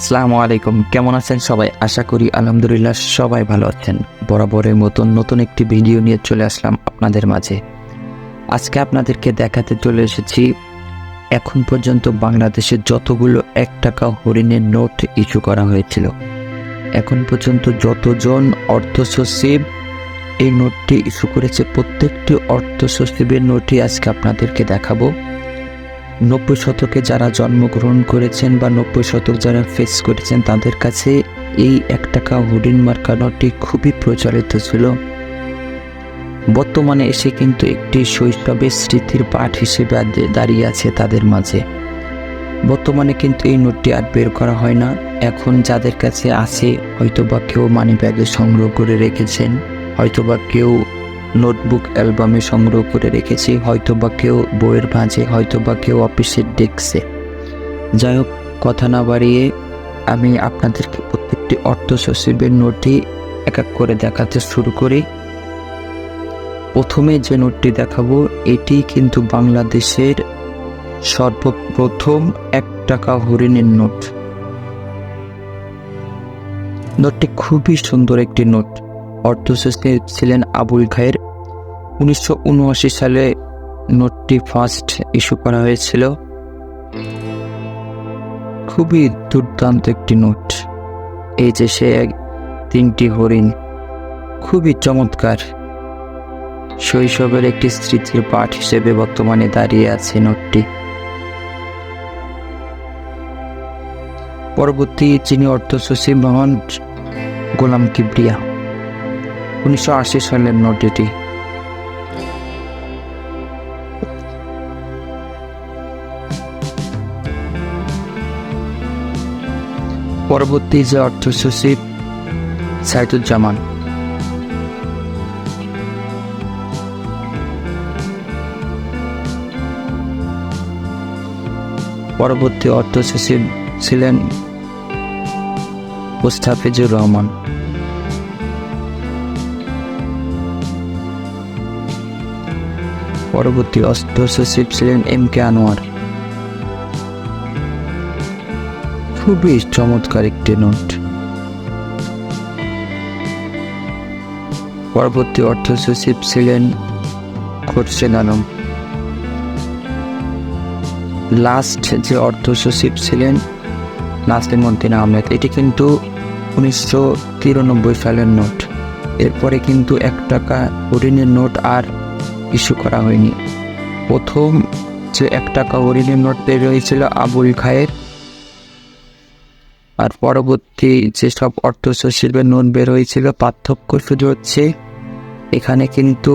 আসসালামু আলাইকুম, কেমন আছেন সবাই? আশা করি আলহামদুলিল্লাহ সবাই ভালো আছেন। বরাবরের মতন নতুন একটি ভিডিও নিয়ে চলে আসলাম আপনাদের মাঝে। আজকে আপনাদেরকে দেখাতে চলে এসেছি এখন পর্যন্ত বাংলাদেশে যতগুলো ১ টাকা হরিণের নোট ইস্যু করা হয়েছিল, এখন পর্যন্ত যতজন অর্থ সচিব এই নোটটি ইস্যু করেছে, প্রত্যেকটি অর্থ সচিবের নোটই আজকে আপনাদেরকে দেখাবো। ৯০ শতকে যারা জন্মগ্রহণ করেছেন বা ৯০ শতক যারা ফেস করেছেন তাদের কাছে এই ১ টাকা হরিণ মার্কা নোটটি খুবই প্রচলিত ছিল। বর্তমানে এসে কিন্তু একটি শৈশবের স্মৃতির পাঠ হিসেবে দাঁড়িয়ে আছে তাদের মাঝে। বর্তমানে কিন্তু এই নোটটি আর বের করা হয় না। এখন যাদের কাছে আছে, হয়তোবা কেউ মানি ব্যাগে সংগ্রহ করে রেখেছেন, হয়তোবা কেউ নোটবুক অ্যালবামে সংগ্রহ করে রেখেছি, হয়তোবা কেউ বইয়ের ভাঁজে, হয়তোবা কেউ অফিসের ডেস্কে। যাই হোক, কথা না বাড়িয়ে আমি আপনাদেরকে প্রত্যেকটি অর্থ সচিবের নোটটি এক এক করে দেখাতে শুরু করি। প্রথমে যে নোটটি দেখাবো এটি কিন্তু বাংলাদেশের সর্বপ্রথম ১ টাকা হরিণের নোট। নোটটি খুবই সুন্দর একটি নোট। অর্থ সচিব ছিলেন আবুল খায়ের। ১৯৭৯ সালে নোটটি ফার্স্ট ইস্যু করা হয়েছিল। খুবই দুর্দান্ত একটি নোট। এই যে সে ৩টি হরিণ, খুবই চমৎকার। শৈশবের একটি স্মৃতির পাঠ হিসেবে বর্তমানে দাঁড়িয়ে আছে নোটটি। পরবর্তী যিনি অর্থ সচিব হন, গোলাম কিবরিয়া। ১৯৮০ সালের নোট এটি। পরবর্তী যে অর্থ সচিব, সাইদুজ্জামান। পরবর্তী অর্থ সচিব ছিলেন মুস্তাফিজুর রহমান। পরবর্তী অর্থ সচিব ছিলেন MK আনোয়ার। খুবই চমৎকার একটি নোট। পরবর্তী অর্থ সচিব ছিলেন খোরশেদ আলম। লাস্ট যে অর্থ সচিব ছিলেন নাসিমউদ্দিন আহমেদ। এটি কিন্তু ১৯৯৩ সালের নোট। এরপরে কিন্তু ১ টাকা হরিণের নোট আর ইস্যু করা হয়নি। প্রথম যে ১ টাকা হরিণের নোট বের হয়েছিল আবুল খায়ের, আর পরবর্তী যেসব অর্থ সচিবের নোট বের হয়েছিল, পার্থক্য শুধু হচ্ছে এখানে কিন্তু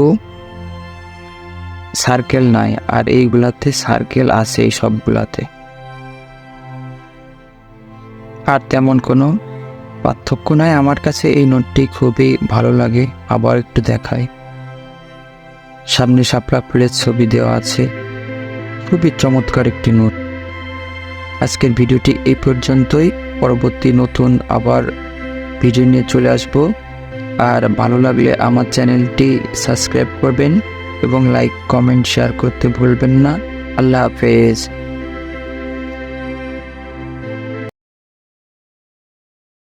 সার্কেল নাই, আর এইগুলাতে সার্কেল আছে। এই সবগুলাতে আর তেমন কোনো পার্থক্য নাই। আমার কাছে এই নোটটি খুবই ভালো লাগে। আবার একটু দেখাই, সামনে শাপলা ফুলের ছবি দেওয়া আছে। খুবই চমৎকার একটি নোট। আজকের ভিডিওটি এই পর্যন্তই। পরবর্তী নতুন আবার ভিডিও নিয়ে চলে আসব। আর ভালো লাগলে আমার চ্যানেলটি সাবস্ক্রাইব করবেন এবং লাইক, কমেন্ট, শেয়ার করতে ভুলবেন না। আল্লাহ হাফেজ।